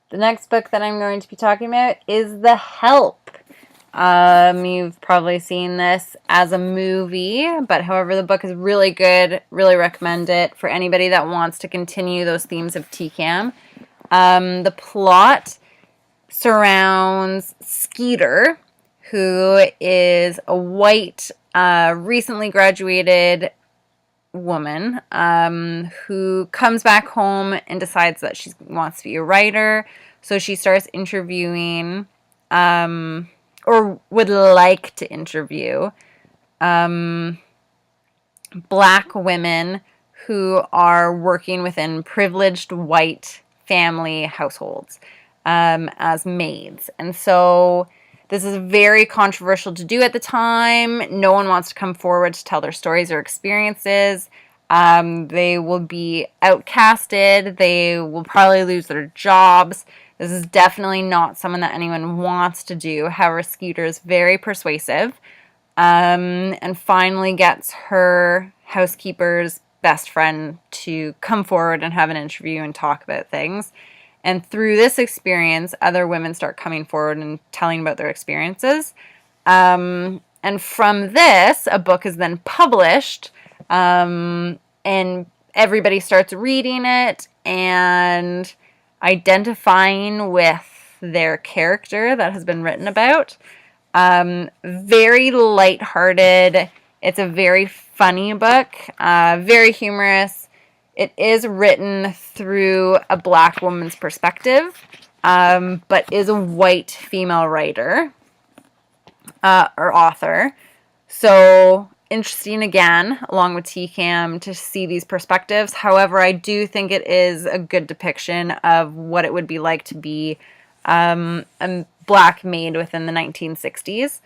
The next book that I'm going to be talking about is The Help. You've probably seen this as a movie, but however, the book is really good. Really recommend it for anybody that wants to continue those themes of TCAM. The plot surrounds Skeeter, who is a white, recently graduated woman who comes back home and decides that she wants to be a writer. So she starts interviewing, or would like to interview, Black women who are working within privileged white family households as maids. And so this is very controversial to do at the time. No one wants to come forward to tell their stories or experiences. They will be outcasted. They will probably lose their jobs. This is definitely not someone that anyone wants to do. However, Skeeter is very persuasive, and finally gets her housekeeper's best friend to come forward and have an interview and talk about things. And through this experience, other women start coming forward and telling about their experiences. And from this, a book is then published, and everybody starts reading it and identifying with their character that has been written about. Very lighthearted. It's a very funny book, very humorous. It is written through a Black woman's perspective, but is a white female writer or author. So interesting again, along with TCAM, to see these perspectives. However, I do think it is a good depiction of what it would be like to be a Black maid within the 1960s.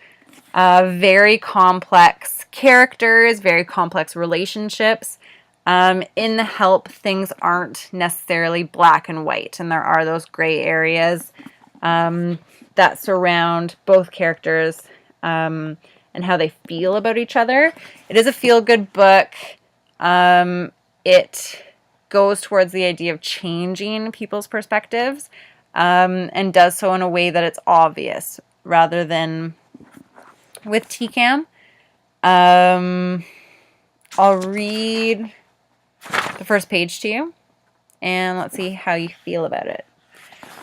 Very complex characters, very complex relationships. In The Help, things aren't necessarily black and white, and there are those gray areas that surround both characters and how they feel about each other. It is a feel-good book. It goes towards the idea of changing people's perspectives, and does so in a way that it's obvious, rather than with TCAM. I'll read the first page to you, and let's see how you feel about it.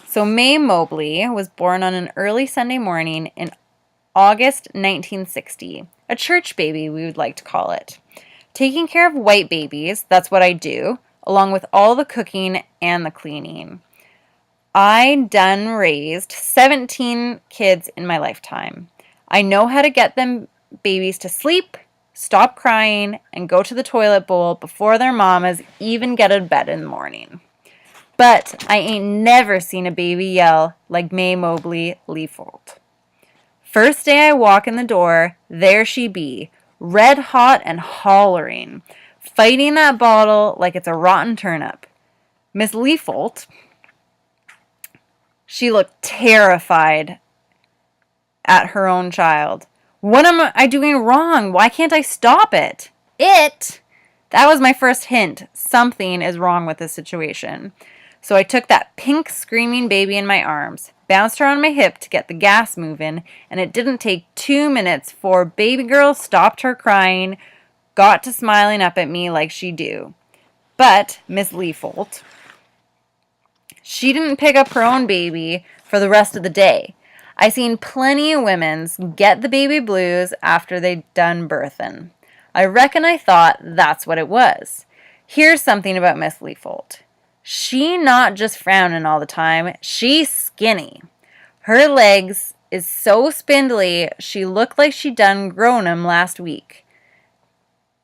So Mae Mobley was born on an early Sunday morning in August 1960. A church baby, we would like to call it. Taking care of white babies, that's what I do, along with all the cooking and the cleaning. I done raised 17 kids in my lifetime. I know how to get them babies to sleep, stop crying, and go to the toilet bowl before their mamas even get out of bed in the morning. But I ain't never seen a baby yell like Mae Mobley Leafold. First day I walk in the door, there she be, red hot and hollering, fighting that bottle like it's a rotten turnip. Miss Leafold, she looked terrified at her own child. What am I doing wrong? Why can't I stop it? That was my first hint. Something is wrong with this situation. So I took that pink screaming baby in my arms, bounced her on my hip to get the gas moving, and it didn't take 2 minutes for baby girl stopped her crying, got to smiling up at me like she do. But Miss Leafold, she didn't pick up her own baby for the rest of the day. I seen plenty of women's get the baby blues after they done birthin'. I reckon I thought that's what it was. Here's something about Miss Leafold. She not just frowning all the time, she's skinny. Her legs is so spindly, she looked like she done grown 'em last week.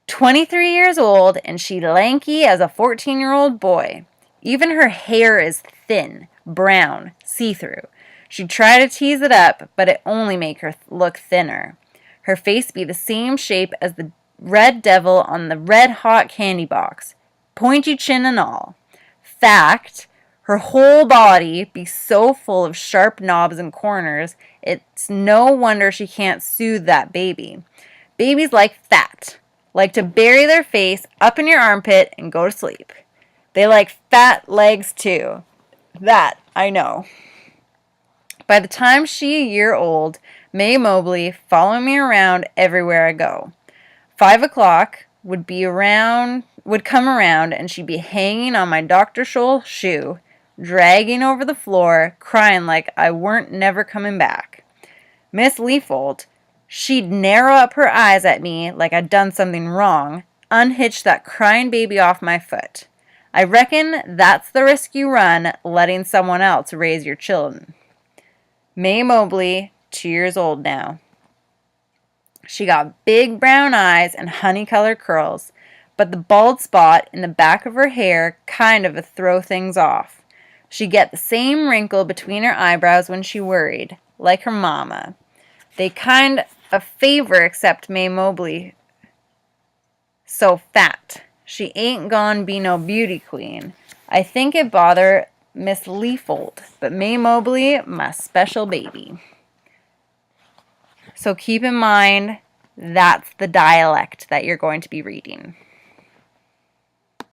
23 years old, and she lanky as a 14-year-old boy. Even her hair is thin, brown, see-through. She'd try to tease it up, but it only make her look thinner. Her face be the same shape as the red devil on the red-hot candy box, pointy chin and all. Fact, her whole body be so full of sharp knobs and corners, it's no wonder she can't soothe that baby. Babies like fat, like to bury their face up in your armpit and go to sleep. They like fat legs too. That I know. By the time she a year old, May Mobley following me around everywhere I go. 5 o'clock would come around and she'd be hanging on my Dr. Scholl shoe, dragging over the floor, crying like I weren't never coming back. Miss Leafold, she'd narrow up her eyes at me like I'd done something wrong, unhitch that crying baby off my foot. I reckon that's the risk you run letting someone else raise your children. May Mobley, 2 years old now. She got big brown eyes and honey-colored curls, but the bald spot in the back of her hair kind of throw things off. She'd get the same wrinkle between her eyebrows when she worried, like her mama. They kind of favor except May Mobley so fat. She ain't gone be no beauty queen. I think it bother Miss Leafold, but May Mobley, my special baby. So keep in mind, that's the dialect that you're going to be reading.